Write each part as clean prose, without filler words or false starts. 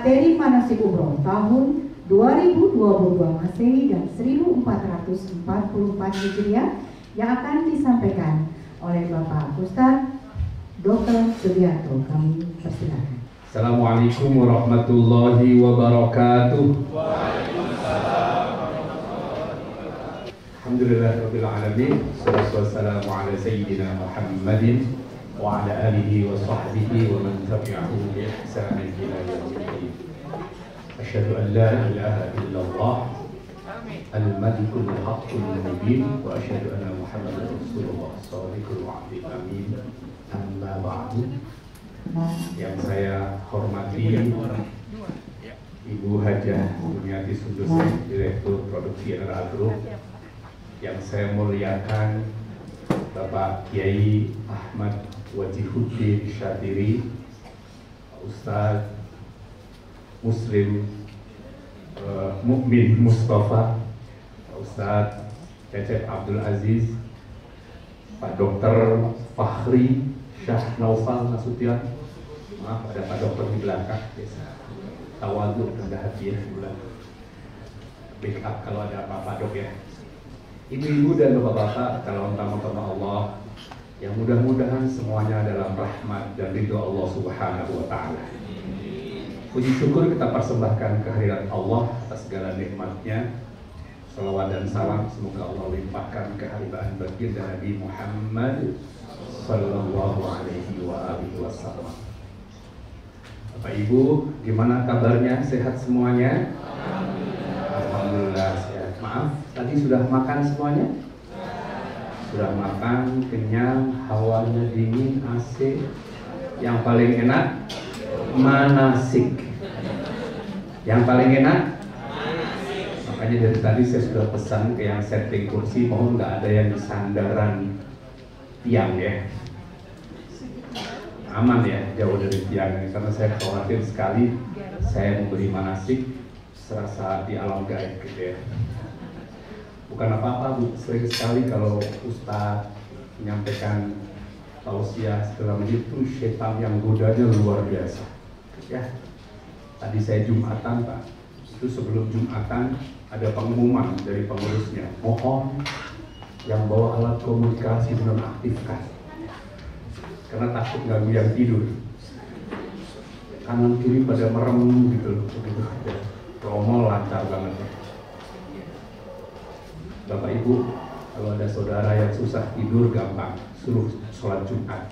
materi manasik umroh tahun 2022 Masehi dan 1444 Hijriah yang akan disampaikan oleh Bapak Ustadz Dr. Sugiarto. Kami persilakan. Assalamualaikum warahmatullahi wabarakatuh. Alhamdulillahirabbil alamin. Wassalatu wassalamu ala sayyidina Muhammadin wa ala alihi wa sahbihi wa man tabi'ahu bi ihsanin ila yaumil din. Asyhadu an la ilaha illallah al-malikul haqqul mubin wa asyhadu anna Muhammadar Rasulullah shadiqul wa'dil amin. Amma ba'du. Yang saya hormati Ibu Hajah Dumiati Sundusen, Direktur Produksi NRA Group. Yang saya muliakan Bapak Kiai Ahmad Wajihuddin Syatiri, Ustadz Muslim Mukmin Mustafa, Ustadz Cecep Abdul Aziz, Pak Dr. Fahri Syah Naufal Nasution. Maaf, ada Pak Dokter di belakang. Biasa tawadhu rendah hati ya, backup kalau ada apa-apa dok ya. Ibu-ibu dan bapak-bapak, calon tamu-tamu Allah yang mudah-mudahan semuanya dalam rahmat dan ridho Allah Subhanahu wa Ta'ala. Puji syukur kita persembahkan kehadirat Allah atas segala nikmatnya. Salawat dan salam semoga Allah limpahkan keharibaan baginda Nabi Muhammad sallallahu alaihi wa alihi wasallam. Bapak Ibu, gimana kabarnya? Sehat semuanya? Alhamdulillah sehat. Maaf, tadi sudah makan semuanya? Sudah makan, kenyang, hawanya dingin, AC. Yang paling enak manasik. Yang paling enak? Makanya dari tadi saya sudah pesan ke yang setting kursi, mohon nggak ada yang di sandaran tiang ya. Aman ya, jauh dari tiang ini, karena saya khawatir sekali saya memberi manasik serasa di alam gaib gitu ya. Bukan apa-apa Bu, sering sekali kalau Ustadz menyampaikan tausiah segala macam itu setan yang godanya luar biasa ya. Tadi saya Jumatan Pak, itu sebelum Jumatan ada pengumuman dari pengurusnya, mohon yang bawa alat komunikasi nonaktifkan karena takut ganggu yang tidur. Kanan kiri pada merem gitu loh, promo lancar banget ya. Bapak Ibu, kalau ada saudara yang susah tidur gampang, suruh sholat Jumat.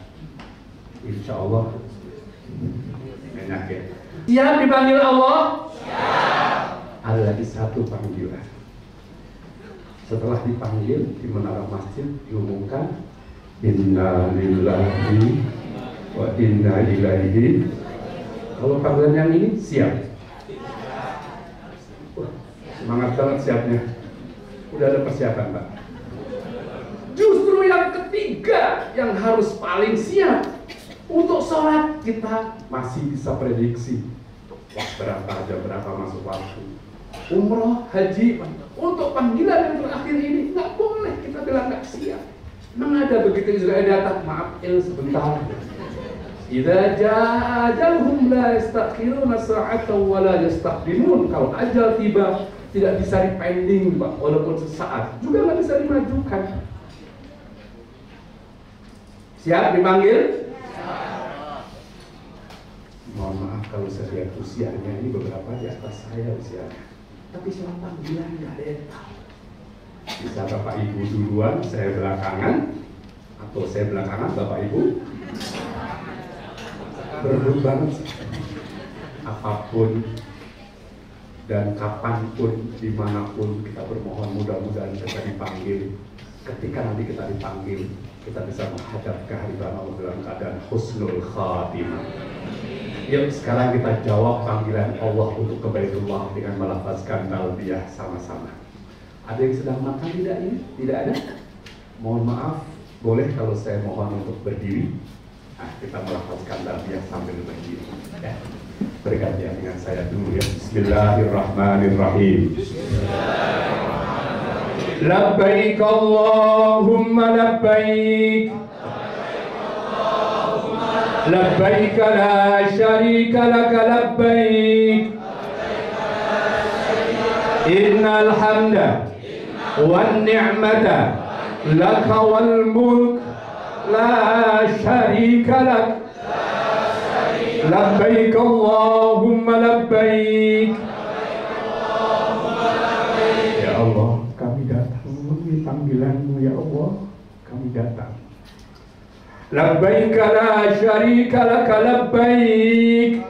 Insya Allah enak ya. Siap dipanggil Allah? Siap. Ada lagi satu panggilan. Setelah dipanggil di menara masjid diumumkan inna lillahi wa inna ilaihi. Kalau panggilan yang ini siap. Semangat banget siapnya. Udah ada persiapan Pak. Justru yang ketiga yang harus paling siap untuk sholat, kita masih bisa prediksi berapa jam berapa masuk waktu. Umroh, haji, untuk panggilan yang terakhir ini nggak boleh kita bilang nggak siap. Memang ada begitu Israel datang, maaf sebentar. Idza jaa ajaluhum la yastakhiruna sa'atan wa la yastaqdimun. Kalau ajal tiba tidak bisa dipending Pak, walaupun sesaat juga nggak bisa dimajukan. Siap dipanggil? Mohon maaf kalau saya lihat usianya ini beberapa di atas saya usianya, tapi selama panggilan nggak ada yang tahu. Bisa Bapak Ibu duluan, saya belakangan, atau saya belakangan Bapak Ibu. Berebut banget apapun dan kapanpun, dimanapun kita bermohon mudah-mudahan kita dipanggil. Ketika nanti kita dipanggil, kita bisa menghadap kehadiran Allah dalam keadaan husnul khatimah. Yuk sekarang kita jawab panggilan Allah untuk ke Baitullah dengan melafazkan talbiyah sama-sama. Ada yang sedang makan tidak ini? Tidak ada? Mohon maaf, boleh kalau saya mohon untuk berdiri. Nah, kita melafazkan talbiyah sambil berdiri ya. Bergantian dengan saya dulu ya. Bismillahirrahmanirrahim. Labbaik Allahumma labbaik. labbaik la syarika lak labbaik innal hamda wan ni'mata lak wal mulk la syarika lak labbaik Allahumma labbaik. Ya Allah, kami datang memenuhi panggilan-Mu ya Allah. Kami datang. Labbaik la syarika lak labbaik.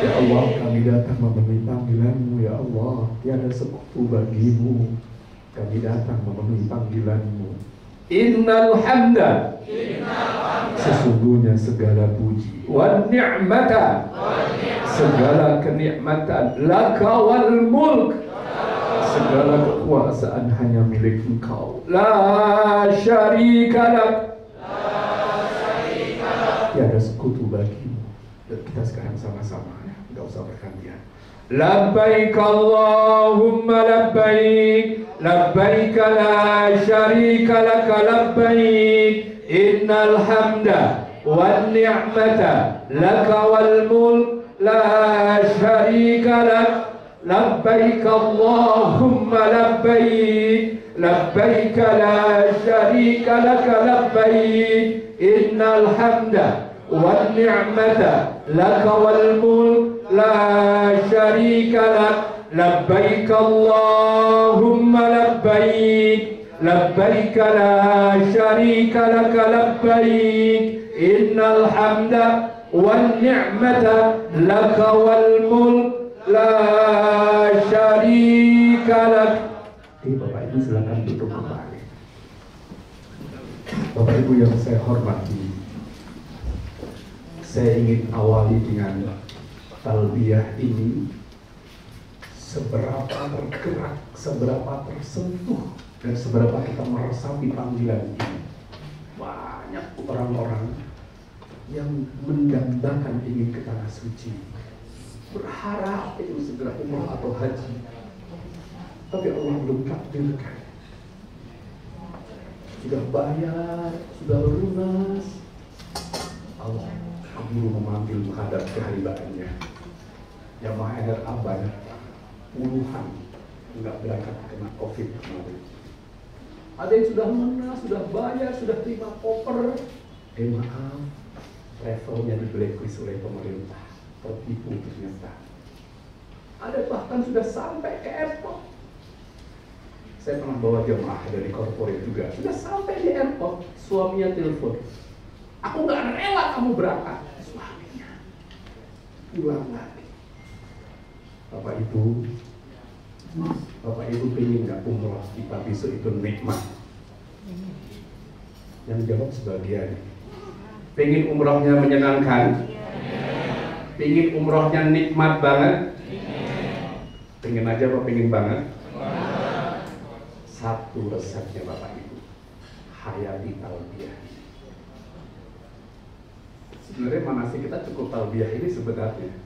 Ya Allah, kami datang memenuhi panggilan-Mu ya Allah. Tiada sekutu bagi-Mu. Kami datang memenuhi panggilan-Mu. Innal hamda, sesungguhnya segala puji, wan ni'mata, segala kenikmatan, laka wal mulk, segala kekuasaan hanya milik Engkau. La syarika lak, tiada sekutu bagimu. Dan kita sekarang sama-sama ya, enggak usah bergantian. Labbaik Allahumma labbaik, labbaik la syarika lak labbaik, innal hamda wan ni'mata laka wal mulk la syarika lak. Labbaik Allahumma labbaik, labbaik la syarika lak labbaik, innal hamda wan ni'mata laka wal mulk la syarika lak. Labbaik Allahumma labbaik, labbaik la syarika lak labbaik, innal hamda wan ni'mata laka wal mulk la syarika lak. Bapak Ibu silakan duduk kembali. Bapak Ibu yang saya hormati, saya ingin awali dengan talbiyah ini. Seberapa tergerak, seberapa tersentuh, dan seberapa kita meresapi panggilan ini. Banyak orang-orang yang mendambakan ingin ke tanah suci, berharap itu segera umrah atau haji, tapi Allah belum takdirkan. Sudah bayar, sudah lunas, Allah keburu memanggil menghadap kehadirannya. Jamaah hadir abad puluhan nggak berangkat kena COVID kemarin. Ada yang sudah lunas, sudah bayar, sudah terima koper. Maaf, travelnya di blacklist oleh pemerintah. Tertipu ternyata. Ada bahkan sudah sampai ke airport. Saya pernah bawa jemaah dari korporat juga. Sudah sampai di airport, suaminya telepon. Aku nggak rela kamu berangkat. Suaminya pulang lagi. Bapak Ibu pengen nggak umroh kita besok itu nikmat? Yang jawab sebagian. Pengen umrohnya menyenangkan? Pengen umrohnya nikmat banget? Pengen aja apa pengen banget? Satu resepnya Bapak Ibu, hayati talbiyah. Sebenarnya manasik kita cukup talbiyah ini sebenarnya.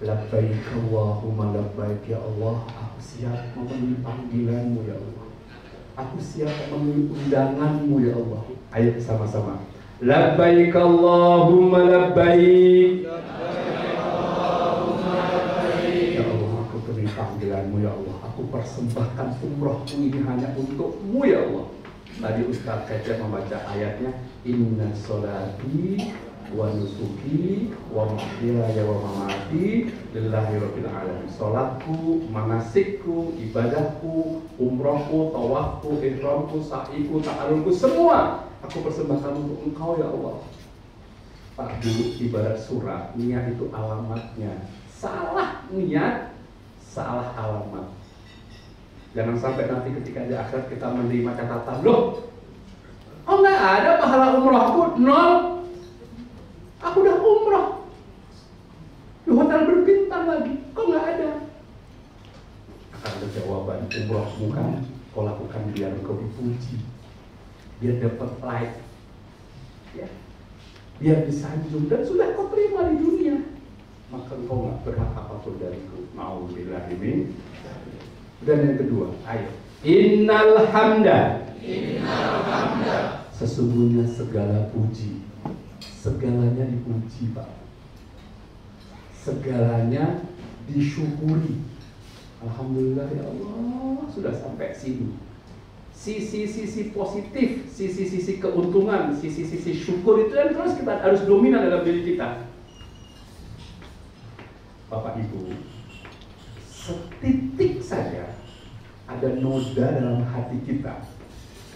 Labbaik Allahumma labbaik ya Allah, aku siap memenuhi panggilan-Mu ya Allah. Aku siap memenuhi undangan-Mu ya Allah. Ayo sama-sama. Labbaik Allahumma labbaik. Ya Allah, aku penuhi panggilan-Mu ya Allah. Aku persembahkan umrohku ini hanya untuk-Mu ya Allah. Tadi Ustaz Kecep membaca ayatnya, inna sholati wa nusuki wa mahyaya wa mamati lillahi rabbil alamin. Salatku, manasikku, ibadahku, umrohku, tawafku, ihramku, sa'iku, ta'arulku, semua aku persembahkan untuk Engkau ya Allah. Pak, dulu ibarat surat, niat itu alamatnya. Salah niat, salah alamat. Jangan sampai nanti ketika di akhirat kita menerima catatan, loh, oh nggak ada pahala umrohku, nol. Aku udah umroh di hotel berbintang lagi, kok nggak ada? Ada jawaban, umrohmu kan kau lakukan biar engkau dipuji, biar dapat like, ya, biar disanjung, dan sudah kau terima di dunia, maka engkau nggak berhak apapun dariku. Maubillah ini. Dan yang kedua, ayo. Innal hamda. Sesungguhnya segala puji, segalanya dipuji Pak, segalanya disyukuri. Alhamdulillah ya Allah, sudah sampai sini. Sisi-sisi positif, sisi-sisi keuntungan, sisi-sisi syukur itu yang terus kita harus dominan dalam diri kita. Bapak Ibu, setitik saja ada noda dalam hati kita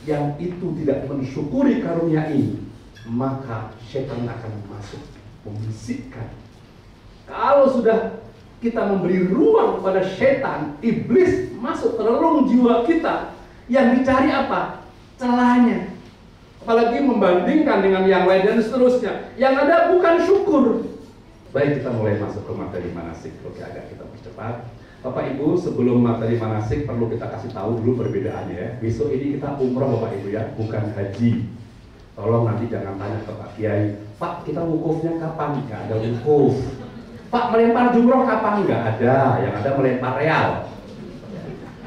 yang itu tidak mensyukuri karunia ini, maka setan akan masuk membisikkan. Kalau sudah kita memberi ruang kepada setan, iblis masuk ke relung jiwa kita, yang dicari apa? Celahnya. Apalagi membandingkan dengan yang lain dan seterusnya. Yang ada bukan syukur. Baik, kita mulai masuk ke materi manasik. Oke, agak kita percepat. Bapak Ibu, sebelum materi manasik perlu kita kasih tahu dulu perbedaannya ya. Besok ini kita umroh Bapak Ibu ya, bukan haji. Tolong nanti jangan tanya ke Pak Kiai, Pak kita wukufnya kapan? Nggak ada wukuf. Pak melempar jumroh kapan? Nggak ada, yang ada melempar real.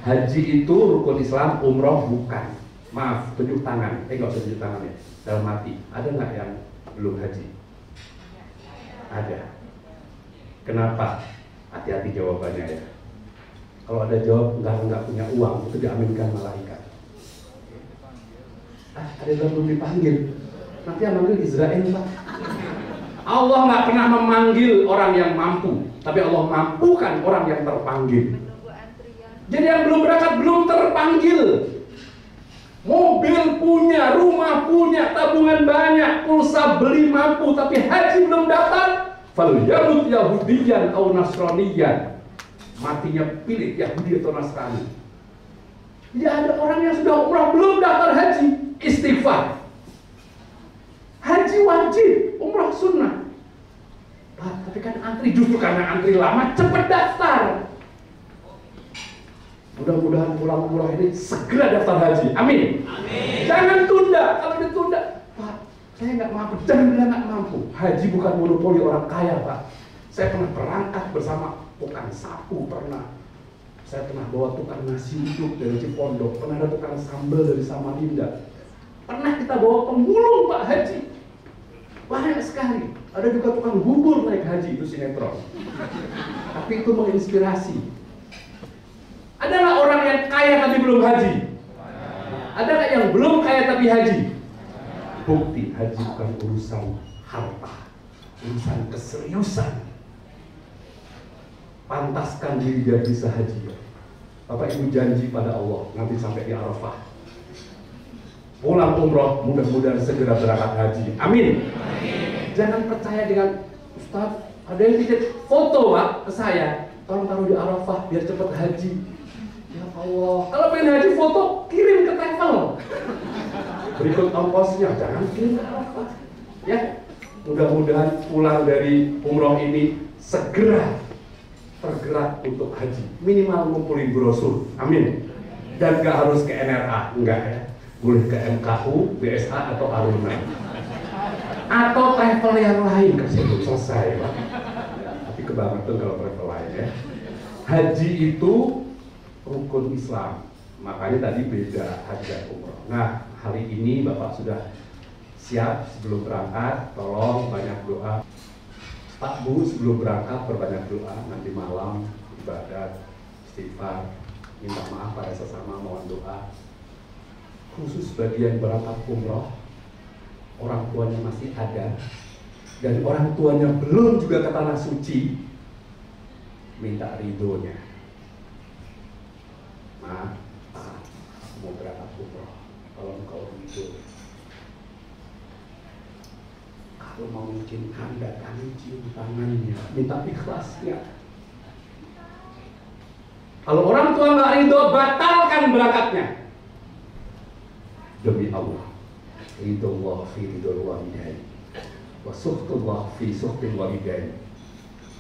Haji itu rukun Islam, umroh bukan. Maaf, tunjuk tangan. Nggak usah tunjuk tangan ya. Dalam hati, ada nggak yang belum haji? Ada. Kenapa? Hati-hati jawabannya ya. Kalau ada jawab nggak punya uang, itu diaminkan malaikat. Ada yang belum dipanggil. Nanti yang manggil Israel Pak. Allah nggak pernah memanggil orang yang mampu, tapi Allah mampukan orang yang terpanggil. Jadi yang belum berangkat belum terpanggil. Mobil punya, rumah punya, tabungan banyak, pulsa beli mampu, tapi haji belum daftar. Falyamut Yahudiyan atau Nasraniyan. Matinya pilih Yahudi atau Nasrani. Jadi ada orang yang sudah umrah belum daftar haji, istighfar. Haji wajib, umrah sunnah. Pak, tapi kan antri, justru karena antri lama, cepat daftar. Mudah-mudahan pulang umrah ini segera daftar haji. Amin. Amin. Jangan tunda. Kalau ditunda, Pak, saya nggak mampu. Jangan bilang nggak mampu. Haji bukan monopoli orang kaya, Pak. Saya pernah berangkat bersama tukang sapu, saya pernah bawa tukang nasi uduk dari Cipondok, pernah ada tukang sambal dari Samarinda, pernah kita bawa pemulung Pak Haji, banyak sekali. Ada juga tukang bubur naik haji, itu sinetron. Tapi itu menginspirasi. Ada nggak orang yang kaya tapi belum haji? Ada nggak yang belum kaya tapi haji? Bukti haji bukan urusan harta, urusan keseriusan. Pantaskan diri biar bisa haji. Bapak Ibu janji pada Allah nanti sampai di Arafah, pulang umroh, mudah-mudahan segera berangkat haji. Amin. Amin. Jangan percaya dengan Ustaz, ada yang titip foto Pak ke saya, tolong taruh di Arafah biar cepat haji. Ya Allah, kalau pengen haji foto kirim ke travel, berikut ongkosnya, jangan kirim ke Arafah. Ya, mudah-mudahan pulang dari umroh ini segera tergerak untuk haji, minimal ngumpulin brosur. Amin. Dan gak harus ke NRA, enggak ya, boleh ke MKU, BSA atau Aruna atau travel yang lain, kasih selesai Pak. Tapi kebangetan kalau travel lain ya. Haji itu rukun Islam, makanya tadi beda haji dan umroh. Nah, hari ini Bapak sudah siap sebelum berangkat, tolong banyak doa. Pak Bu, sebelum berangkat berbanyak doa, nanti malam ibadat, istighfar, minta maaf pada sesama, mohon doa. Khusus bagian berangkat umroh, orang tuanya masih ada dan orang tuanya belum juga ke tanah suci, minta ridhonya. Pak, mau berangkat umroh, kalau engkau ridho. Kalau mau izin Anda, kami cium tangannya, minta ikhlasnya. Kalau orang tua nggak ridho, batalkan berangkatnya. Demi Allah, ridho Allah fi ridho walidain, wa suhtullah fi suhtil walidain.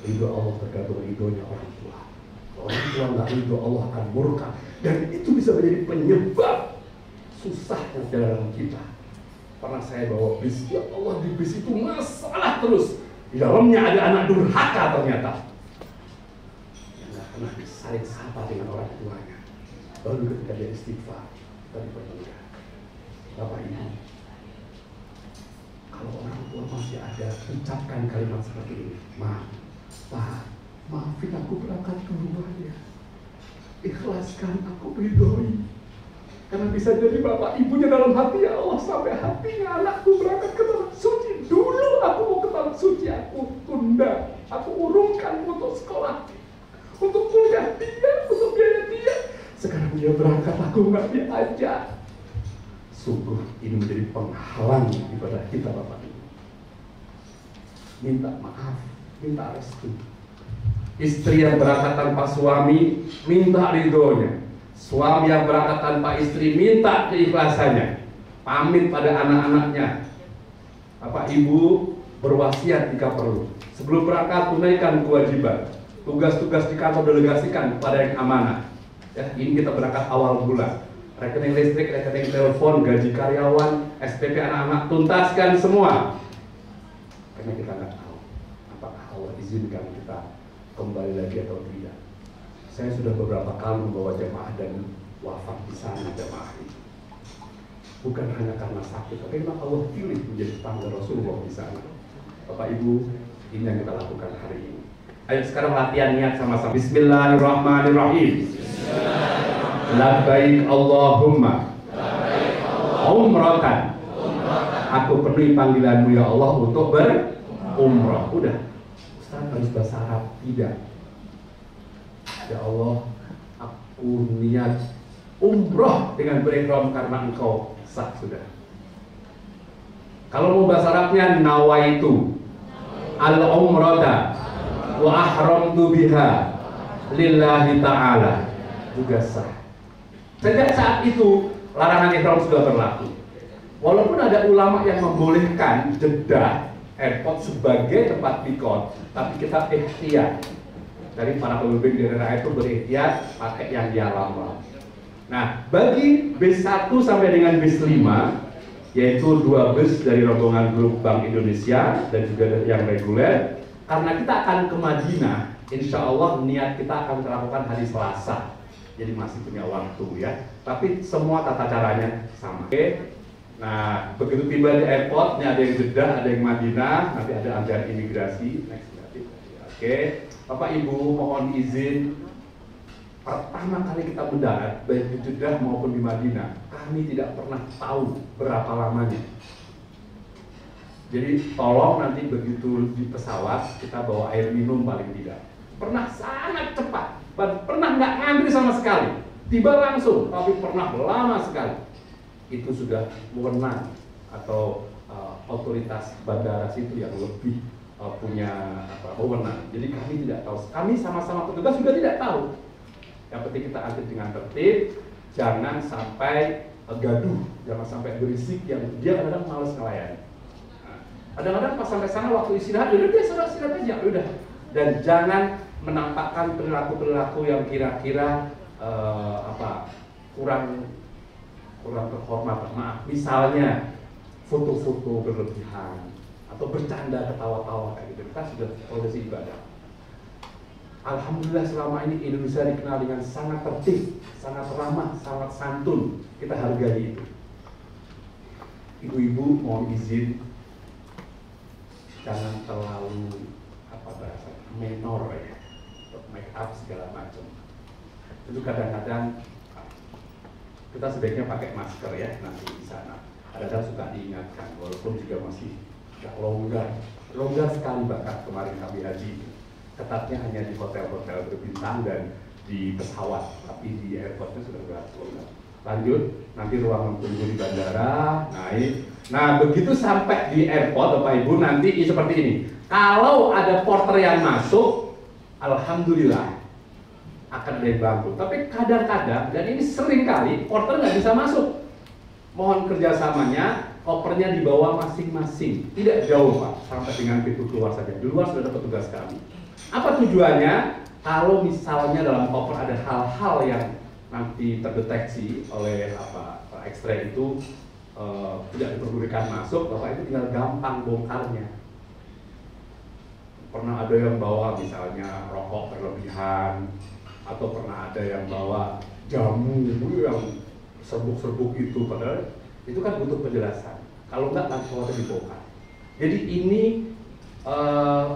Ridho Allah tergantung ridhonya orang tua. Kalau orang tua nggak ridho, Allah akan murka, dan itu bisa menjadi penyebab susahnya dalam kita. Pernah saya bawa bis, ya Allah, di bis itu masalah terus. Di dalamnya ada anak durhaka ternyata, yang gak pernah saling sapa dengan orang tuanya. Baru ketika dia istighfar, tadi bermudah. Bapak Ibu, Kalau orang tua masih ada, ucapkan kalimat seperti ini. Ma, Pak, maafin aku berangkat ke rumahnya. Ikhlaskan aku ridhoi. Karena bisa jadi bapak ibunya dalam hati, ya Allah, sampai hatinya anakku berangkat ke tanah suci. Dulu aku mau ke tanah suci, aku tunda, aku urungkan untuk sekolah, untuk kuliah dia, untuk biaya dia. Sekarang dia berangkat, aku nggak diajak. Sungguh ini menjadi penghalang ibadah kita bapak ibu. Minta maaf, minta restu. Istri yang berangkat tanpa suami, minta ridhonya. Suami yang berangkat tanpa istri, minta keikhlasannya. Pamit pada anak-anaknya. Bapak ibu berwasiat jika perlu. Sebelum berangkat tunaikan kewajiban. Tugas-tugas di kantor delegasikan kepada yang amanah. Ya, ini kita berangkat awal bulan. Rekening listrik, rekening telepon, gaji karyawan, SPP anak-anak, tuntaskan semua. Karena kita nggak tahu apakah Allah izinkan kita kembali lagi atau tidak. Saya sudah beberapa kali membawa jemaah dan wafat di sana jemaah itu. Bukan hanya karena sakit, tapi memang Allah pilih menjadi tangga Rasulullah di sana. Bapak Ibu, ini yang kita lakukan hari ini. Ayo sekarang latihan niat sama-sama. Bismillahirrahmanirrahim. Labbaik Allahumma umratan. Aku penuhi panggilanmu ya Allah untuk berumrah. Udah, Ustaz harus bahasa Arab? Tidak. Ya Allah, aku niat umroh dengan berihram karena Engkau sah sudah. Kalau mau bahasa Arabnya, nawaitu al-umrata wa ahramtu biha lillahi ta'ala, juga sah. Sejak saat itu larangan ihram sudah berlaku. Walaupun ada ulama yang membolehkan Jeddah airport sebagai tempat mikot, tapi kita ikhtiar. Dari para pemimpin daerah itu berikhtiar pakai yang dia lama. Nah, bagi bis 1 sampai dengan bis 5, yaitu 2 bus dari rombongan grup Bank Indonesia dan juga yang reguler, karena kita akan ke Madinah, insya Allah niat kita akan dilakukan hari Selasa. Jadi masih punya waktu ya. Tapi semua tata caranya sama. Oke. Nah, begitu tiba di airport, ini ada yang Jeddah, ada yang Madinah, nanti ada antrian imigrasi. Next, oke. Bapak Ibu mohon izin, pertama kali kita mendarat baik di Jeddah maupun di Madinah, kami tidak pernah tahu berapa lamanya. Jadi tolong nanti begitu di pesawat kita bawa air minum paling tidak. Pernah sangat cepat, pernah nggak ngantri sama sekali, tiba langsung, tapi pernah lama sekali. Itu sudah wewenang atau otoritas bandara situ yang lebih punya wewenang. Jadi kami tidak tahu. Kami sama-sama petugas juga tidak tahu. Yang penting kita antri dengan tertib, jangan sampai gaduh, jangan sampai berisik yang dia kadang-kadang malas ngelayani. Nah, kadang-kadang pas sampai sana waktu istirahat, udah dia istirahat aja, udah. Dan jangan menampakkan perilaku-perilaku yang kira-kira kurang terhormat. Maaf, misalnya foto-foto berlebihan atau bercanda ketawa-tawa kayak gitu. Kita sudah prosesi ibadah. Alhamdulillah selama ini Indonesia dikenal dengan sangat tertib, sangat ramah, sangat santun. Kita hargai itu. Ibu-ibu mohon izin, jangan terlalu menor ya, untuk make up segala macam. Itu kadang-kadang kita sebaiknya pakai masker ya nanti di sana. Kadang-kadang suka diingatkan, walaupun juga masih longgar sekali bahkan kemarin kami haji. Ketatnya hanya di hotel-hotel berbintang dan di pesawat, tapi di airportnya sudah nggak longgar. Lanjut, nanti ruang tunggu di bandara naik. Nah begitu sampai di airport Bapak Ibu nanti seperti ini. Kalau ada porter yang masuk, alhamdulillah akan ada yang bantu. Tapi kadang-kadang, dan ini sering kali, porter nggak bisa masuk. Mohon kerjasamanya, kopernya dibawa masing-masing. Tidak jauh Pak, sampai dengan pintu keluar saja. Di luar sudah ada petugas kami. Apa tujuannya? Kalau misalnya dalam koper ada hal-hal yang nanti terdeteksi oleh X-ray itu tidak diperbolehkan masuk, Bapak itu tinggal gampang bongkarnya. Pernah ada yang bawa misalnya rokok berlebihan, atau pernah ada yang bawa jamu yang serbuk-serbuk itu, padahal itu kan butuh penjelasan. Kalau enggak langsung aja dibongkar. Jadi ini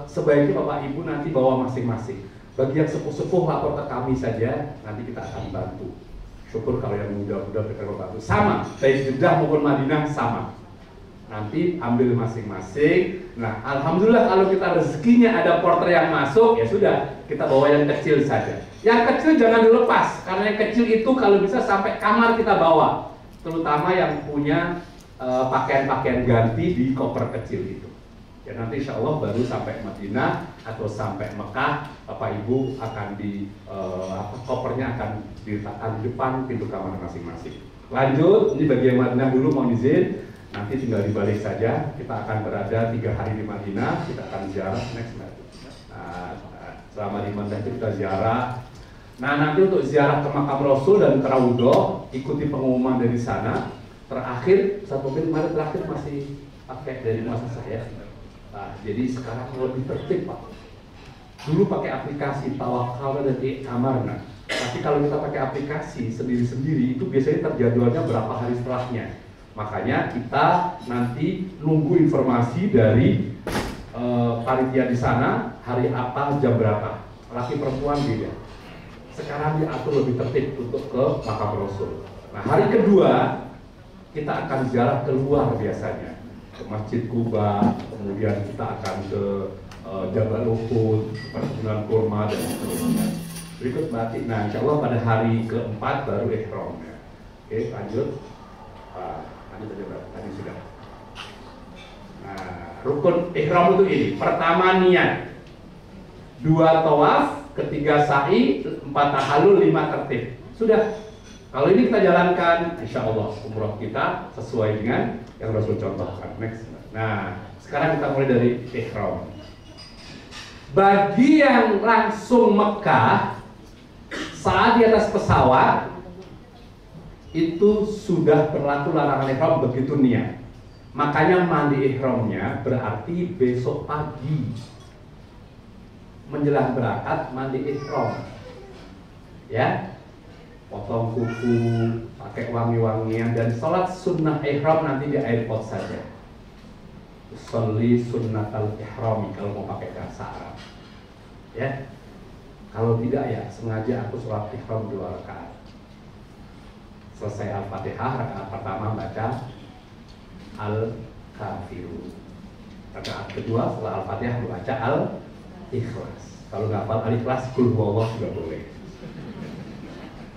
sebaiknya Bapak Ibu nanti bawa masing-masing. Bagi yang sepuh-sepuh lapor ke kami saja, nanti kita akan bantu. Syukur kalau yang muda-muda kita bantu. Sama, baik Jeddah maupun Madinah sama. Nanti ambil masing-masing. Nah, alhamdulillah kalau kita rezekinya ada porter yang masuk, ya sudah, kita bawa yang kecil saja. Yang kecil jangan dilepas, karena yang kecil itu kalau bisa sampai kamar kita bawa. Terutama yang punya pakaian-pakaian ganti di koper kecil itu. Ya nanti insya Allah baru sampai Madinah atau sampai Mekah, Bapak Ibu akan kopernya akan diletakkan di depan pintu kamar masing-masing. Lanjut, ini bagi yang Madinah dulu mau izin, nanti tinggal dibalik saja. Kita akan berada 3 hari di Madinah, kita akan ziarah next month. Nah, selama di Madinah kita ziarah. Nah nanti untuk ziarah ke makam Rasul dan ke Raudhah, ikuti pengumuman dari sana. Terakhir, satu mobil kemarin terakhir masih pakai dari masa saya. Nah, jadi sekarang lebih tertib Pak. Dulu pakai aplikasi Tawakal dan Amarna. Tapi kalau kita pakai aplikasi sendiri-sendiri itu biasanya terjadwalnya berapa hari setelahnya. Makanya kita nanti nunggu informasi dari panitia di sana hari apa jam berapa. Laki perempuan beda. Sekarang diatur lebih tertib untuk ke makam Rasul. Nah hari kedua kita akan ziarah keluar biasanya. Ke Masjid Kuba, kemudian kita akan ke Jabal Uhud, perkebunan kurma dan seterusnya. Berikut batik. Nah, insya Allah pada hari keempat baru ihram ya. Oke, lanjut. Tadi sudah. Nah, rukun ihram itu ini. Pertama niat, 2 tawaf, ketiga sa'i, 4 tahallul, 5 tertib. Sudah. Kalau ini kita jalankan, insya Allah umroh kita sesuai dengan yang Rasul contohkan. Next. Nah, sekarang kita mulai dari ihram. Bagi yang langsung Mekah saat di atas pesawat itu sudah berlaku larangan ihram begitu niat. Makanya mandi ihramnya berarti besok pagi menjelang berangkat mandi ihram. Ya. Potong kuku, pakai wangi-wangian, dan sholat sunnah ihram nanti di airport saja. Sholli sunnatal ihrami kalau mau pakai bahasa Arab. Ya, kalau tidak ya sengaja aku sholat ihram 2 rakaat. Selesai Al-Fatihah, rakaat pertama baca Al-Kafirun. Rakaat kedua setelah Al-Fatihah baca Al-Ikhlas. Kalau nggak hafal Al-Ikhlas, Qul huwallah juga boleh.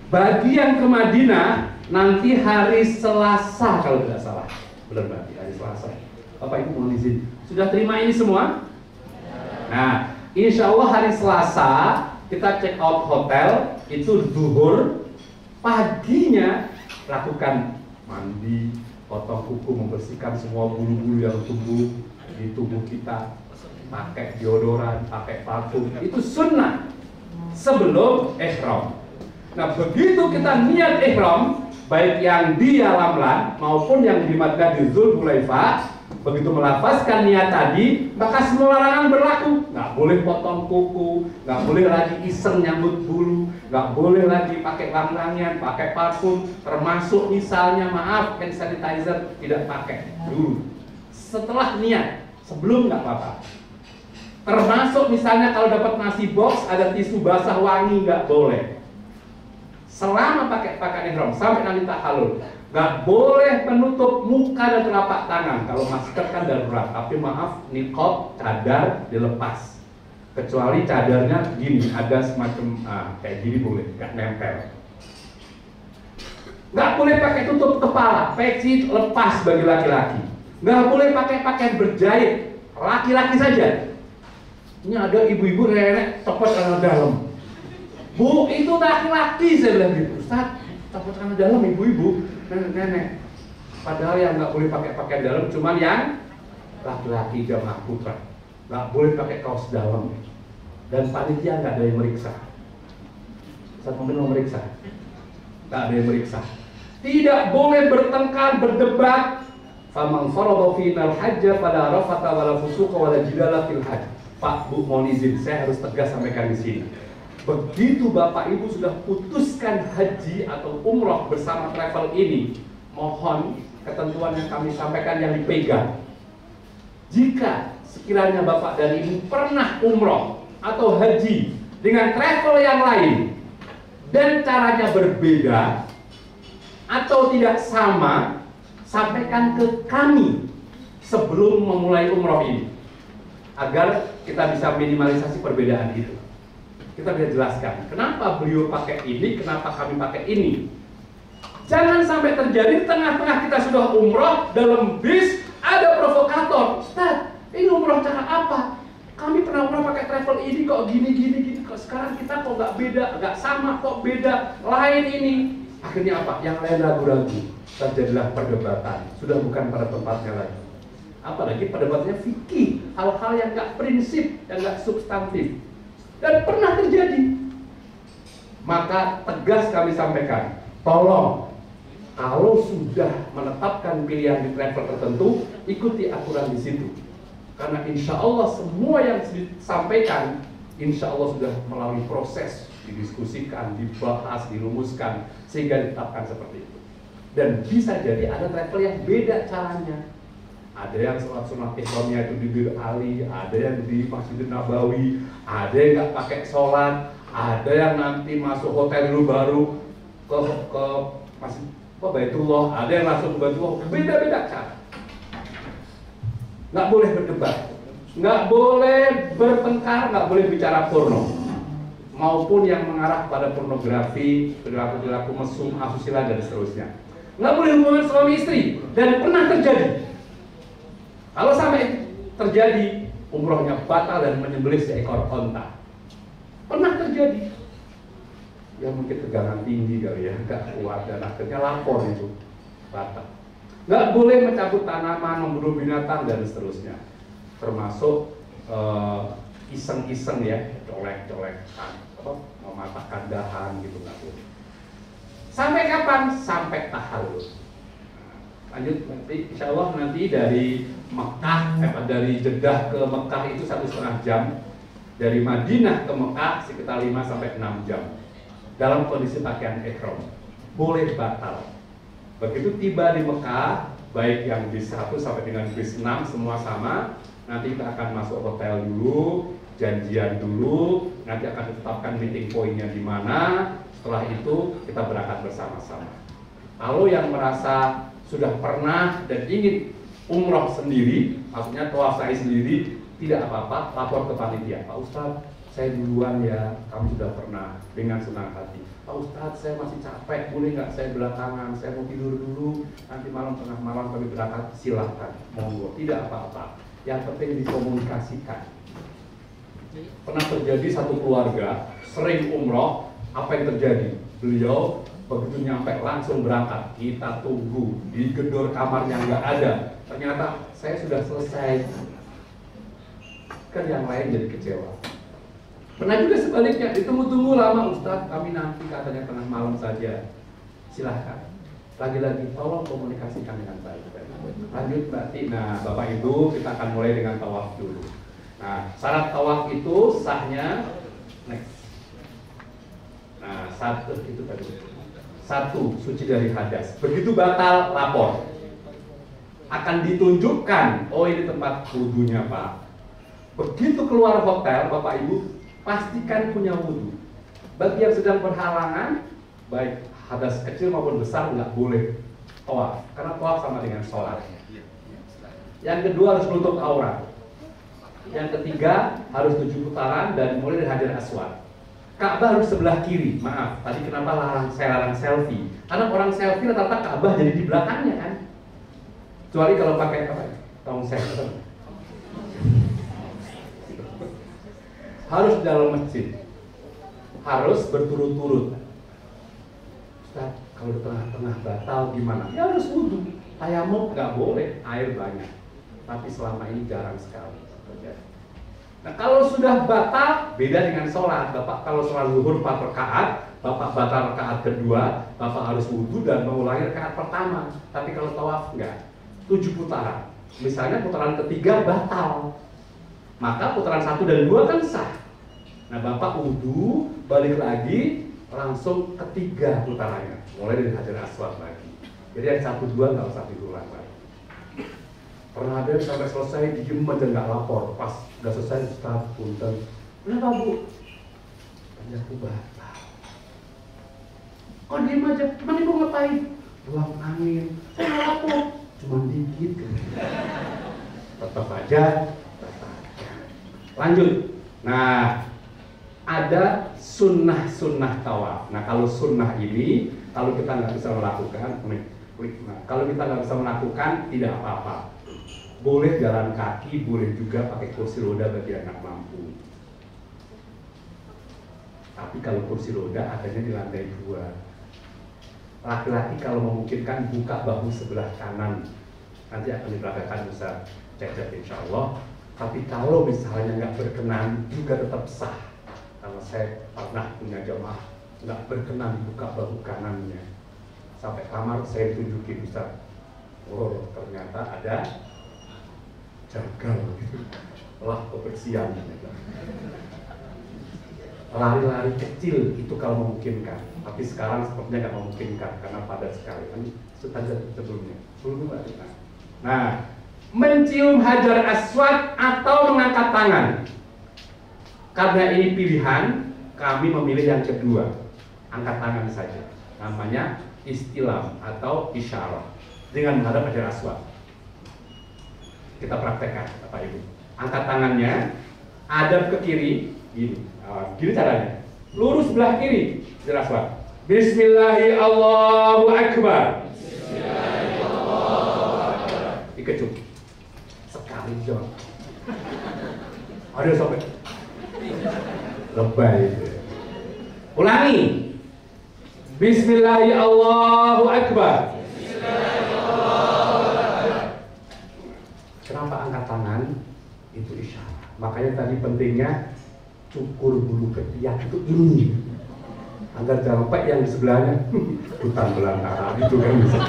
Bagi yang ke Madinah nanti hari Selasa kalau tidak salah, benar berarti hari Selasa. Bapak Ibu mohon izin, sudah terima ini semua? Nah, insya Allah hari Selasa kita check out hotel itu zuhur, paginya lakukan mandi, potong kuku, membersihkan semua bulu-bulu yang tumbuh di tubuh kita, pakai deodoran, pakai parfum, itu sunnah sebelum ihram. Nah begitu kita niat ihram, baik yang di Yalamlan maupun yang di Madinah di Dzulhulaifah, begitu melafazkan niat tadi, maka semua larangan berlaku. Nggak boleh potong kuku, nggak boleh lagi iseng nyambut bulu, nggak boleh lagi pakai wangi-wangian, pakai parfum, termasuk misalnya maaf hand sanitizer tidak pakai dulu. Setelah niat, sebelum nggak apa-apa. Termasuk misalnya kalau dapat nasi box ada tisu basah wangi nggak boleh. Selama pakai pakaian ihram sampai nanti tahallul, nggak boleh menutup muka dan telapak tangan. Kalau masker kan darurat, tapi maaf niqab cadar dilepas. Kecuali cadarnya gini, ada semacam kayak gini boleh, nggak nempel. Nggak boleh pakai tutup kepala, peci lepas bagi laki-laki. Nggak boleh pakai pakaian berjahit, laki-laki saja. Ini ada ibu-ibu nenek copot celana dalam. Bu, itu laki-laki, saya bilang gitu. Ustaz, copot celana dalam ibu-ibu, nenek-nenek. Padahal yang nggak boleh pakai pakaian dalam cuman yang laki-laki jamaah putra. Nggak boleh pakai kaos dalam. Dan panitia nggak ada yang meriksa. Ustaz mau meriksa? Nggak ada yang meriksa. Tidak boleh bertengkar, berdebat. Faman farada final hajja pada rafata wala fusuqa wala jidala fil hajj. Pak, Bu, mohon izin, saya harus tegas sampaikan di sini. Begitu Bapak Ibu sudah putuskan haji atau umroh bersama travel ini, mohon ketentuan yang kami sampaikan yang dipegang. Jika sekiranya Bapak dan Ibu pernah umroh atau haji dengan travel yang lain dan caranya berbeda atau tidak sama, sampaikan ke kami sebelum memulai umroh ini agar kita bisa minimalisasi perbedaan itu. Kita bisa jelaskan kenapa beliau pakai ini, kenapa kami pakai ini. Jangan sampai terjadi di tengah-tengah kita sudah umroh, dalam bis ada provokator. Ustaz, ini umroh cara apa? Kami pernah umroh pakai travel ini kok gini. Kok sekarang kita kok nggak beda, nggak sama, kok beda, lain ini. Akhirnya apa? Yang lain ragu-ragu. Terjadilah perdebatan. Sudah bukan pada tempatnya lagi. Apalagi perdebatannya fikih, hal-hal yang nggak prinsip, yang nggak substantif. Dan pernah terjadi. Maka tegas kami sampaikan, tolong kalau sudah menetapkan pilihan di travel tertentu, ikuti aturan di situ. Karena insya Allah semua yang disampaikan, insya Allah sudah melalui proses, didiskusikan, dibahas, dirumuskan, sehingga ditetapkan seperti itu. Dan bisa jadi ada travel yang beda caranya. Ada yang sholat sunat ihramnya itu di Bir Ali, ada yang di Masjidil Nabawi, ada yang nggak pakai sholat, ada yang nanti masuk hotel dulu baru ke Masjid Baitullah, ada yang langsung ke Baitullah, beda-beda cara. Nggak boleh berdebat, nggak boleh bertengkar, nggak boleh bicara porno, maupun yang mengarah pada pornografi, perilaku mesum, asusila dan seterusnya. Nggak boleh hubungan suami istri, dan pernah terjadi. Kalau sampai terjadi, umrohnya batal dan menyembelih seekor onta. Pernah terjadi. Ya mungkin tegangan tinggi kali ya, nggak kuat dan akhirnya lapor itu batal. Nggak boleh mencabut tanaman, membunuh binatang dan seterusnya. Termasuk iseng-iseng ya, colek-colekan, mematahkan dahan gitu nggak boleh. Sampai kapan? Sampai tahallul. Lanjut nanti, insya Allah nanti dari Mekah, dari Jeddah ke Mekah itu 1,5 jam. Dari Madinah ke Mekah sekitar 5 sampai 6 jam. Dalam kondisi pakaian ihram, boleh batal. Begitu tiba di Mekah, baik yang bis 1 sampai dengan bis 6 semua sama. Nanti kita akan masuk hotel dulu, janjian dulu, nanti akan ditetapkan meeting pointnya di mana. Setelah itu kita berangkat bersama-sama. Kalau yang merasa sudah pernah dan ingin umroh sendiri, maksudnya tawaf sa'i sendiri, tidak apa-apa, lapor ke panitia. Pak Ustadz, saya duluan ya, kami sudah pernah, dengan senang hati. Pak Ustadz, saya masih capek, boleh nggak saya belakangan, saya mau tidur dulu, nanti malam tengah malam kami berangkat, silahkan, monggo, tidak apa-apa. Yang penting dikomunikasikan. Pernah terjadi satu keluarga sering umroh, apa yang terjadi? Beliau begitu nyampe langsung berangkat, kita tunggu di gedor kamarnya nggak ada. Ternyata saya sudah selesai. Kan yang lain jadi kecewa. Pernah juga sebaliknya, ditunggu-tunggu lama, Ustadz, kami nanti katanya tengah malam saja. Silahkan. Lagi-lagi tolong komunikasikan dengan baik. Lanjut berarti, nah Bapak Ibu kita akan mulai dengan tawaf dulu. Nah syarat tawaf itu sahnya, next. Nah satu itu tadi. 1, suci dari hadas. Begitu batal, lapor. Akan ditunjukkan, oh ini tempat wudhunya Pak. Begitu keluar hotel, Bapak Ibu, pastikan punya wudhu. Bagi yang sedang berhalangan, baik hadas kecil maupun besar, nggak boleh tawaf. Karena tawaf sama dengan sholat. Yang kedua harus menutup aurat. Yang ketiga harus 7 putaran dan mulai dari Hajar Aswad. Ka'bah harus sebelah kiri. Maaf, tadi kenapa saya larang selfie? Karena orang selfie rata-rata Ka'bah jadi di belakangnya kan. Kecuali kalau pakai apa? Tong sensor. Harus dalam masjid. Harus berturut-turut. Ustaz, kalau di tengah-tengah batal gimana? Ya harus wudhu. Tayamum nggak boleh, air banyak. Tapi selama ini jarang sekali terjadi. Nah kalau sudah batal, beda dengan sholat. Bapak kalau sholat zuhur 4 rakaat, Bapak batal rakaat kedua, Bapak harus wudhu dan mengulangi rakaat pertama. Tapi kalau tawaf enggak, 7 putaran. Misalnya putaran ketiga batal, maka putaran 1 dan 2 kan sah. Nah Bapak wudhu, balik lagi, langsung ketiga putarannya, mulai dari Hajar Aswad lagi. Jadi yang 1, 2 nggak usah diulang lagi. Pernah ada yang sampai selesai diem aja nggak lapor, pas udah selesai Ustaz punten. Kenapa Bu? Tanya aku batal. Kok diem aja? Emang Ibu ngapain? Buang angin. Saya nggak lapor, cuma dikit. Tetap aja. Lanjut. Nah, ada sunnah tawaf. Nah, kalau sunnah ini, kalau kita nggak bisa melakukan, kalau kita nggak bisa melakukan, tidak apa-apa. Boleh jalan kaki, boleh juga pakai kursi roda bagi anak mampu. Tapi kalau kursi roda adanya di lantai 2. Laki-laki kalau memungkinkan buka bahu sebelah kanan. Nanti akan diperagakan Ustaz Cecep insya Allah. Tapi kalau misalnya nggak berkenan juga tetap sah. Karena saya pernah punya jamaah nggak berkenan buka bahu kanannya. Sampai kamar saya tunjukin Ustaz. Oh ternyata ada jagal gitu. Lah kebersihan. Lari-lari kecil itu kalau memungkinkan. Tapi sekarang sepertinya nggak memungkinkan karena padat sekali. Kan sebelumnya. Nah, mencium hajar aswad atau mengangkat tangan. Karena ini pilihan, kami memilih yang kedua, angkat tangan saja. Namanya istilam atau isyarah dengan menghadap hajar aswad. Kita praktekkan, Bapak Ibu. Angkat tangannya, hadap ke kiri, gini. Gini caranya. Lurus sebelah kiri, hajar aswad. Bismillahirrahmanirrahim. Allahu Akbar. Dikecup. Sekali jam. Ada sampai lebay. Ulangi. Bismillahirrahmanirrahim. Allahu Akbar. Kenapa angkat tangan? Itu isyarat. Makanya tadi pentingnya cukur bulu ketiak itu ini. Agar sampai yang di sebelahnya hutan belantara itu kan bisa.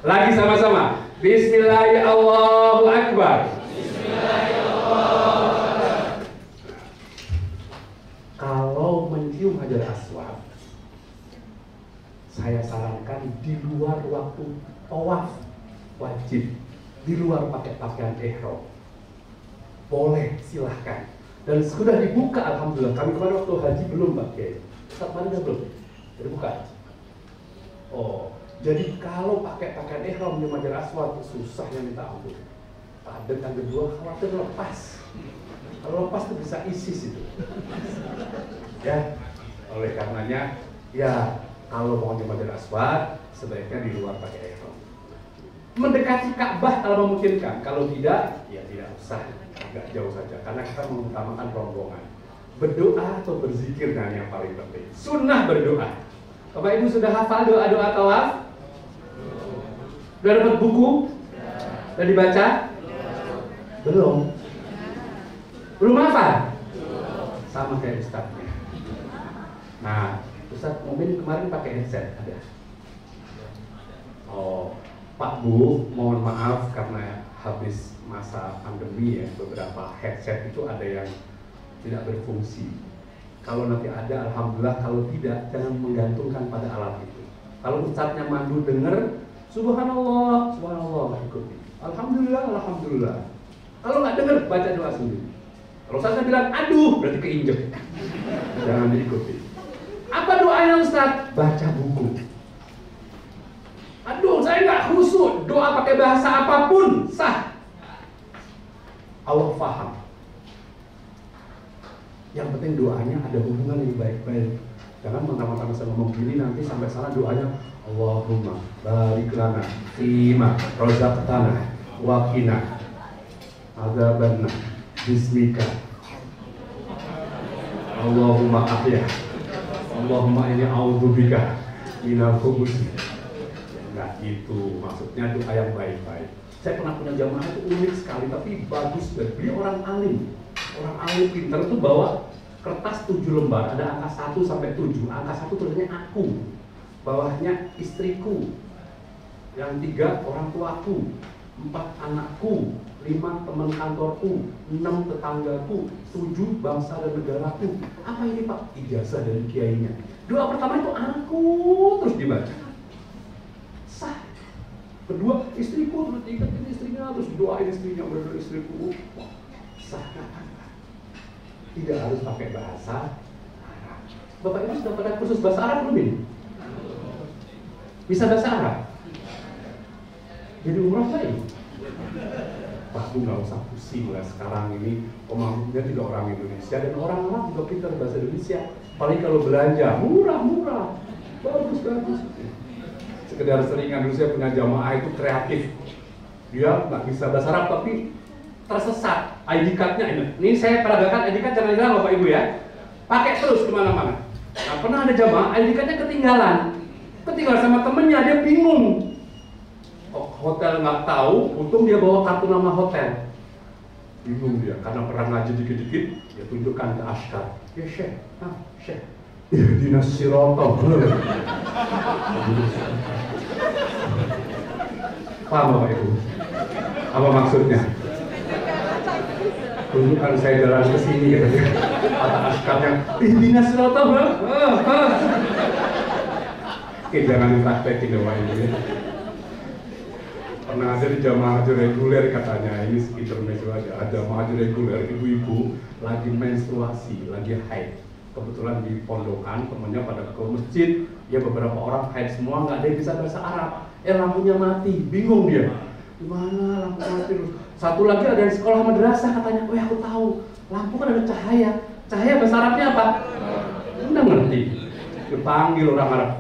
Lagi sama-sama. Bismillahirrahmanirrahim. Allahu Akbar. Kalau mencium hajar aswad, saya sarankan di luar waktu tawaf wajib, di luar pakai pakaian ihram. Boleh, silahkan. Dan sudah dibuka, alhamdulillah. Kami kemarin waktu haji belum pakai. Saat mana belum? Sudah buka. Oh, jadi kalau pakai pakaian ihram di hajar aswad susahnya minta ampun. Padat yang kedua khawatir lepas. Kalau lepas itu bisa ISIS itu. Ya, oleh karenanya ya kalau mau di hajar aswad sebaiknya di luar pakai ihram. Mendekati Ka'bah kalau memungkinkan. Kalau tidak, ya tidak usah. Agak jauh saja, karena kita mengutamakan rombongan. Berdoa atau berzikir yang paling penting. Sunnah berdoa. Bapak Ibu sudah hafal doa-doa tawaf? Sudah dapat buku? Sudah dibaca? Belum? Belum hafal? Sama kayak Ustadznya. Nah, Ustadz mungkin kemarin pakai headset ada. Oh, Pak Bu, mohon maaf karena habis masa pandemi ya, beberapa headset itu ada yang tidak berfungsi. Kalau nanti ada, alhamdulillah. Kalau tidak, jangan menggantungkan pada alat itu. Kalau ustadznya mandu dengar, subhanallah, subhanallah, ikuti. Alhamdulillah, alhamdulillah. Kalau nggak dengar, baca doa sendiri. Kalau ustadznya bilang, aduh, berarti keinjek. Jangan diikuti. Apa doanya Ustadz? Baca buku. Aduh, saya nggak khusyuk. Doa pakai bahasa apapun sah. Allah paham. Yang penting doanya ada hubungan yang baik-baik. Jangan mentang-mentang saya ngomong gini nanti sampai sana doanya Allahumma barik lana fima razaqtana wa qina adzabannar bismika Allahumma ahya Allahumma ini a'udzubika minal khubuthi. Enggak itu maksudnya doa yang baik-baik. Saya pernah punya jamaah itu unik sekali tapi bagus. Dia orang alim pintar itu bawa kertas 7 lembar, ada angka 1 sampai 7. Angka 1 tulisannya aku, bawahnya istriku, yang 3 orang tuaku, 4 anakku, 5 teman kantorku, 6 tetanggaku, 7 bangsa dan negaraku. Apa ini Pak? Ijazah dari kiainya. Doa pertama itu aku terus dibaca. Sah. Kedua, istriku, terus diingetin istrinya, terus doain istrinya, benar istriku. Wah, sah. Tidak harus pakai bahasa Arab. Bapak Ibu sudah pada kursus bahasa Arab belum ini? Bisa bahasa Arab? Jadi umrah baik. Pak Bu nggak usah pusing lah sekarang ini. Pemangkunya juga orang Indonesia dan orang Arab juga pintar bahasa Indonesia. Paling kalau belanja murah, bagus. Sekedar seringan, dulu saya punya jamaah itu kreatif. Dia nggak bisa bahasa Arab tapi tersesat. ID card-nya ini saya peragakan ID card jangan hilang Bapak Ibu ya. Pakai terus kemana-mana. Nah, pernah ada jamaah ID card-nya ketinggalan sama temennya, dia bingung. Hotel nggak tahu, untung dia bawa kartu nama hotel. Bingung dia, karena pernah ngaji dikit-dikit, dia tunjukkan ke Askar. Ya Syekh, Syekh. Dinas Sirotol. Paham Bapak Ibu? Apa maksudnya? Tunjukkan saya jalan ke sini gitu. Kata Askarnya, Dinas Sirotol. Oke, jangan dipraktekin ya Bapak Ibu ya. Pernah ada di jamaah haji reguler katanya, ini intermezzo aja, jamaah haji reguler, ibu-ibu lagi menstruasi, lagi haid. Kebetulan di pondokan, temennya pada ke masjid, ya beberapa orang haid semua, nggak ada yang bisa bahasa Arab. Lampunya mati, bingung dia. Gimana lampu mati? Satu lagi ada yang sekolah madrasah katanya, oh ya aku tahu, lampu kan ada cahaya. Cahaya bahasa Arabnya apa? Nggak ngerti. Dipanggil orang Arab,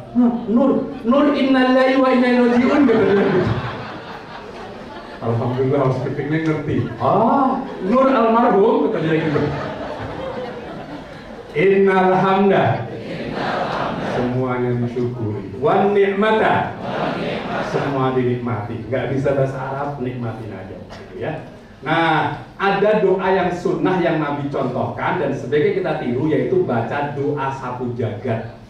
Nur innalillahi wa inna ilaihi raji'un gitu. Alhamdulillah housekeepingnya ngerti. Nur almarhum kata dia gitu. Innal hamda semuanya disyukuri. Wan ni'mata semua dinikmati. Nggak bisa bahasa Arab, nikmatin aja gitu ya. Nah, ada doa yang sunnah yang Nabi contohkan dan sebaiknya kita tiru, yaitu baca doa sapu jagat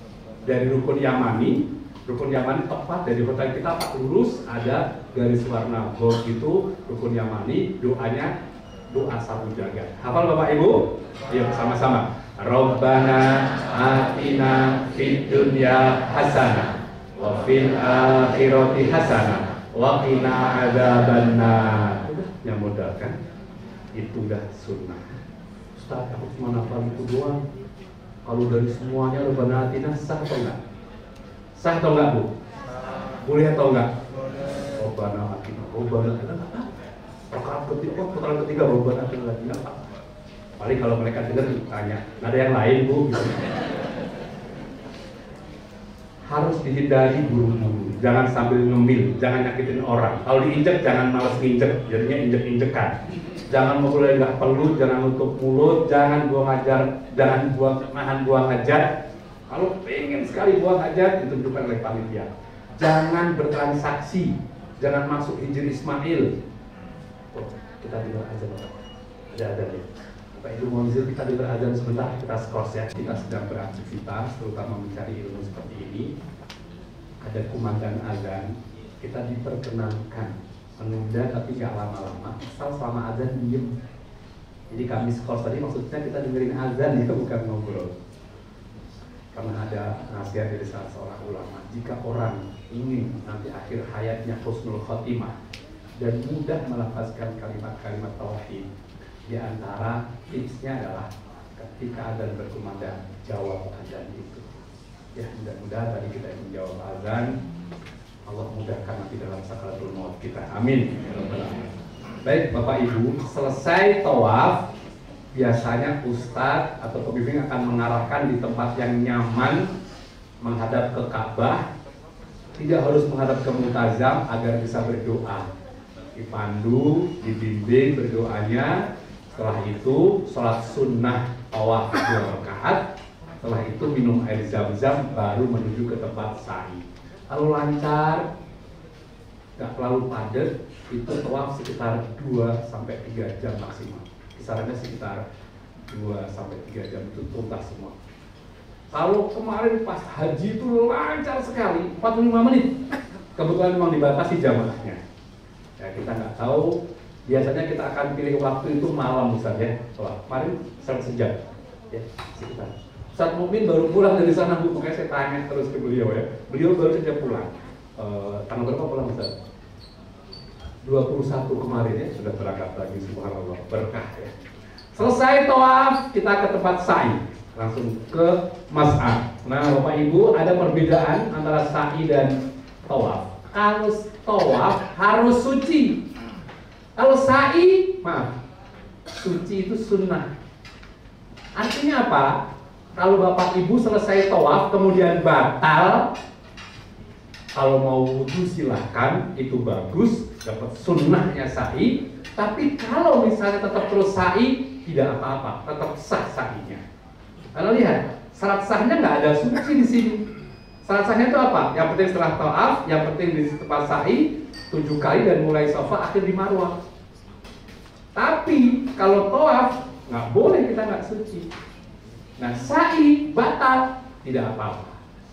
dari rukun Yamani. Rukun Yamani tepat dari hotel kita Pak lurus ada garis warna gold itu rukun Yamani, doanya doa sapu jagat. Hafal Bapak Ibu? Ayo sama-sama. Rabbana atina fid dunya hasanah wa fil akhirati hasanah wa qina adzabannar. Yang modal kan? Itu udah sunnah. Ustaz, aku cuma hafal itu doang. Kalau dari semuanya Rabbana atina sah atau enggak? Sah atau enggak Bu? Boleh atau enggak? Rabbana atina, Rabbana atina putaran ketiga Rabbana atina lagi apa? Paling kalau mereka dengar tanya, ada yang lain Bu? Gitu. Harus dihindari buru-buru, jangan sambil ngemil, jangan nyakitin orang. Kalau diinjek jangan malas nginjek, jadinya injek-injekan. Jangan mulai nggak perlu, jangan nutup mulut, jangan buang hajat, jangan nahan buang hajat. Kalau pengen sekali buang hajat ditunjukkan oleh panitia. Jangan bertransaksi, jangan masuk hijri Ismail. Kita dengar azan Bapak. Ada azan ya. Bapak Ibu Monzil, kita dengar azan sebentar, kita skors ya. Kita sedang beraktivitas, terutama mencari ilmu seperti ini. Ada kumandan azan, kita diperkenankan menunda tapi nggak lama-lama, asal selama azan diem. Jadi kami skors tadi maksudnya kita dengerin azan ya, bukan ngobrol. Karena ada nasihat dari salah seorang ulama, jika orang ingin nanti akhir hayatnya husnul khotimah dan mudah melafazkan kalimat-kalimat tauhid, di antara tipsnya adalah ketika azan berkumandang, jawab azan itu. Ya, mudah-mudahan tadi kita menjawab azan, Allah mudahkan nanti dalam sakaratul maut kita. Amin. Baik Bapak Ibu, selesai tawaf, biasanya Ustadz atau pembimbing akan mengarahkan di tempat yang nyaman menghadap ke Ka'bah, tidak harus menghadap ke Multazam agar bisa berdoa. Dipandu, dibimbing berdoanya. Setelah itu sholat sunnah tawaf 2 rakaat. Setelah itu minum air zam-zam baru menuju ke tempat sa'i. Kalau lancar, nggak terlalu padat, itu tawaf sekitar 2-3 jam maksimal. Kisarannya sekitar 2-3 jam itu tuntas semua. Kalau kemarin pas haji itu lancar sekali, 45 menit. Kebetulan memang dibatasi jamaahnya. Ya kita nggak tahu. Biasanya kita akan pilih waktu itu malam Ustaz ya. Kemarin sejam, ya sekitar. Ustaz Mukmin baru pulang dari sana Bu, makanya saya tanya terus ke beliau ya. Beliau baru saja pulang. Tanggal berapa pulang Ustaz? 21 kemarin ya, sudah berangkat lagi, subhanallah, berkah ya. Selesai tawaf, kita ke tempat sa'i, langsung ke mas'ah. Nah Bapak Ibu, ada perbedaan antara sa'i dan tawaf. Kalau tawaf harus suci, kalau sa'i, maaf, suci itu sunnah. Artinya apa? Kalau Bapak Ibu selesai tawaf kemudian batal, kalau mau wudhu silahkan, itu bagus, dapat sunnahnya sa'i. Tapi kalau misalnya tetap terus sa'i, tidak apa-apa, tetap sah sa'inya. Anda lihat, syarat sahnya nggak ada suci di sini. Syarat sahnya itu apa? Yang penting setelah tawaf, yang penting di tempat sa'i 7 kali dan mulai Safa akhir di Marwah. Tapi kalau tawaf nggak boleh, kita nggak suci. Nah sa'i batal, tidak apa-apa.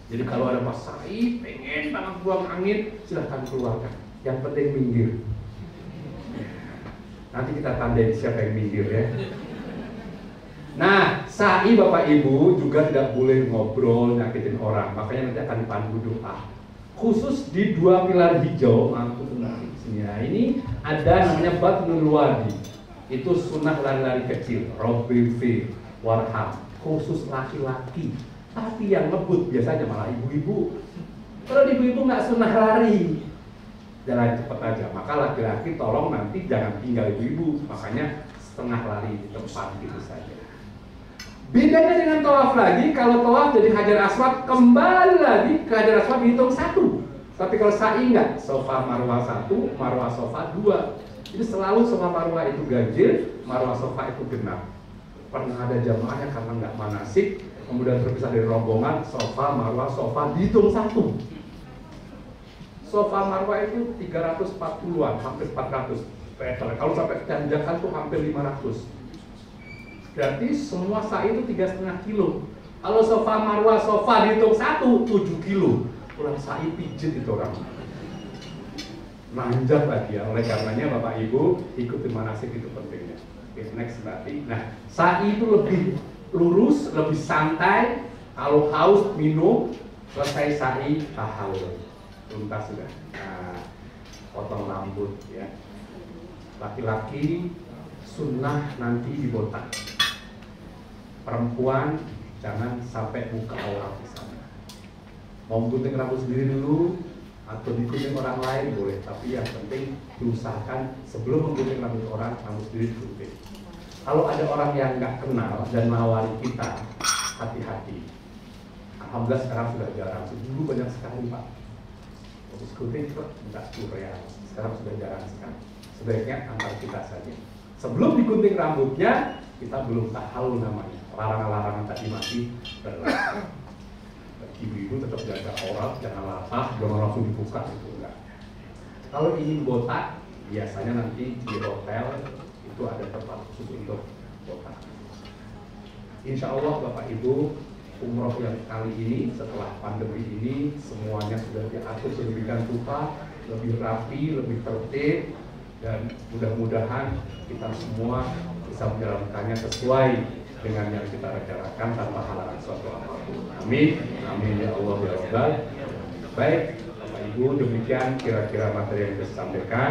Jadi kalau ada pas sa'i pengen banget buang angin, silahkan keluarkan. Yang penting minggir. Nanti kita tandain siapa yang minggir ya. Nah, sa'i Bapak Ibu juga tidak boleh ngobrol, nyakitin orang. Makanya nanti akan dipandu doa. Khusus di 2 pilar hijau, mampu tenang sini. Nah, ini ada namanya batnul wadi. Itu sunnah lari-lari kecil, Robbi warham, khusus laki-laki. Tapi yang ngebut biasanya malah ibu-ibu. Kalau ibu-ibu nggak sunnah lari, jalan cepet aja. Maka laki-laki tolong nanti jangan tinggal ibu-ibu. Makanya setengah lari di tempat gitu saja. Bedanya dengan tawaf lagi, kalau tawaf jadi Hajar Aswad, kembali lagi ke Hajar Aswad dihitung 1. Tapi kalau sa'i enggak, Safa Marwah 1, Marwah Safa 2. Jadi selalu Safa Marwah itu ganjil, Marwah Safa itu genap. Pernah ada jamaahnya karena nggak manasik, kemudian terpisah dari rombongan, Safa Marwah Safa dihitung 1. Safa Marwah itu 340-an, hampir 400 meter. Kalau sampai tanjakan tuh hampir 500. Berarti semua sa'i itu 3,5 kilo. Kalau Safa Marwah Safa dihitung 1, 7 kilo. Pulang sa'i pijit itu orang. Manjat lagi ya. Oleh karenanya Bapak Ibu ikuti manasik itu pentingnya. Oke, next berarti. Nah, sa'i itu lebih lurus, lebih santai. Kalau haus minum, selesai sa'i tahallul. Tuntas sudah. Nah, potong rambut ya. Laki-laki sunnah nanti dibotak. Perempuan jangan sampai buka aurat di sana. Mau gunting rambut sendiri dulu atau digunting orang lain boleh, tapi yang penting diusahakan sebelum menggunting rambut orang, rambut sendiri digunting. Kalau ada orang yang nggak kenal dan nawari kita, hati-hati. Alhamdulillah sekarang sudah jarang. Dulu banyak sekali Pak. Habis gunting cepet minta 10 real. Sekarang sudah jarang sekali. Sebaiknya antar kita saja. Sebelum digunting rambutnya, kita belum tahu namanya. Larangan-larangan tadi masih berlaku. Ibu-ibu tetap jaga aurat, jangan latah, jangan langsung dibuka itu enggak. Kalau ingin botak, biasanya nanti di hotel itu ada tempat khusus untuk botak. Insya Allah Bapak Ibu, umroh yang kali ini setelah pandemi ini semuanya sudah diatur sedemikian rupa, lebih rapi, lebih tertib, dan mudah-mudahan kita semua bisa menjalankannya sesuai dengan yang kita rencanakan tanpa halangan suatu apapun. Amin, amin ya Allah ya Rabbal. Baik, Bapak Ibu, demikian kira-kira materi yang saya sampaikan.